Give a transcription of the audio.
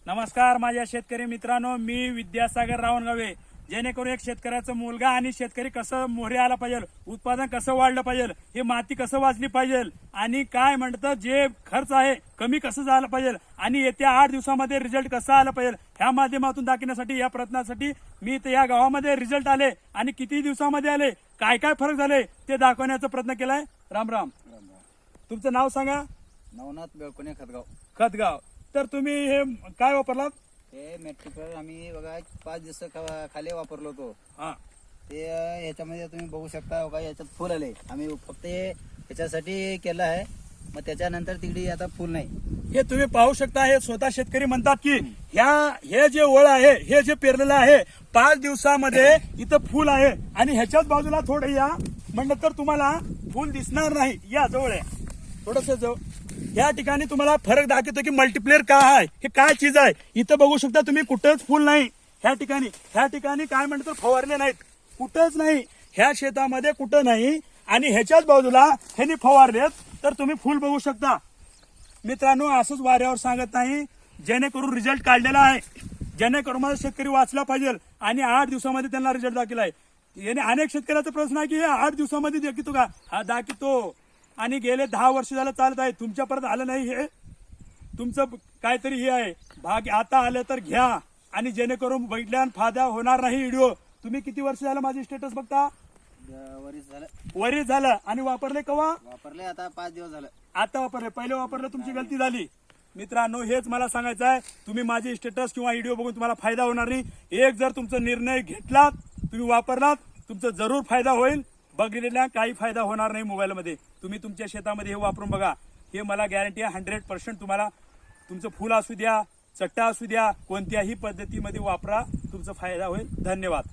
नमस्कार माझ्या शेतकरी मित्रांनो, मी विद्यासागर रावणगावे. जेणेकरून एक शेतकऱ्याचा मुलगा आणि शेतकरी कसं मोहरे आला पाहिजे, उत्पादन कसं वाढलं पाहिजे, हे माती कसं वाचली पाहिजे आणि काय म्हणतं जे खर्च आहे कमी कसं झालं पाहिजे आणि येत्या 8 दिवसामध्ये रिझल्ट कसा आला पाहिजे ह्या माध्यमातून दाखवण्यासाठी, या प्रयत्नासाठी मी इथं या गावामध्ये रिझल्ट आले आणि किती दिवसामध्ये आले, काय काय फरक झाले ते दाखवण्याचा प्रयत्न केलाय. राम राम. तुमचं नाव सांगा. नवनाथ बेळकोणे खतगाव. खतगाव. तर तुम्ही हे काय वापरलात? हे मेट्रिकल आम्ही बघा 5 दिवस खाली वापरलो होतो. हा, ते ह्याच्यामध्ये तुम्ही बघू शकता बघा, याच्यात फुल आले. आम्ही फक्त ह्याच्यासाठी केलं आहे, मग त्याच्यानंतर तिकडे आता फुल नाही. हे तुम्ही पाहू शकता. हे स्वतः शेतकरी म्हणतात की हे जे वळ आहे, हे जे पेरलेलं आहे 5 दिवसामध्ये इथं फुल आहे आणि ह्याच्याच बाजूला थोडं या म्हणलं तर तुम्हाला फुल दिसणार नाही. या जवळ आहे थोडस जवळ. या ठिकाणी तुम्हाला फरक दाखवतो की मल्टीप्लेअर काय आहे, हे काय चीज आहे. इथं बघू शकता तुम्ही, कुठंच फुल नाही. ह्या ठिकाणी काय म्हणतो फवारले नाहीत, कुठंच नाही. ह्या शेतामध्ये कुठं नाही आणि ह्याच्याच बाजूला ह्यांनी फवारलेत तर तुम्ही फुल बघू शकता. मित्रांनो, असंच वाऱ्यावर सांगत नाही, जेणेकरून रिझल्ट काढलेला आहे, जेणेकरून माझा शेतकरी वाचला पाहिजे आणि 8 दिवसामध्ये त्यांना रिझल्ट दाखवलाय. याने अनेक शेतकऱ्याचा प्रश्न आहे की हे 8 दिवसामध्ये दाखवतो का? हा दाखवतो आणि गेले 10 वर्ष झालं चालत आहे. तुमच्यापर्यंत आलं नाही, हे तुमचं काहीतरी हे आहे भाग. आता आलं तर घ्या आणि जेणेकरून बघितल्यान फायदा होणार नाही. व्हिडिओ तुम्ही किती वर्ष झालं माझे स्टेटस बघता? वरीच झालं. आणि वापरले केव्हा? वापरले आता 5 दिवस झालं. आता वापरले, पहिले वापरले तुमची गलती झाली. मित्रांनो, हेच मला सांगायचं आहे. तुम्ही माझे स्टेटस किंवा व्हिडिओ बघून तुम्हाला फायदा होणार नाही. एक जर तुमचा निर्णय घेतलात, तुम्ही वापरलात, तुमचा जरूर फायदा होईल. बघितलेला काही फायदा होणार नाही. मोबाईलमध्ये तुम्ही तुमच्या शेतामध्ये हे वापरून बघा. हे मला गॅरंटी आहे 100% तुम्हाला. तुमचं फुल असू द्या, चट्टा असू द्या, कोणत्याही पद्धतीमध्ये वापरा, तुमचा फायदा होईल. धन्यवाद.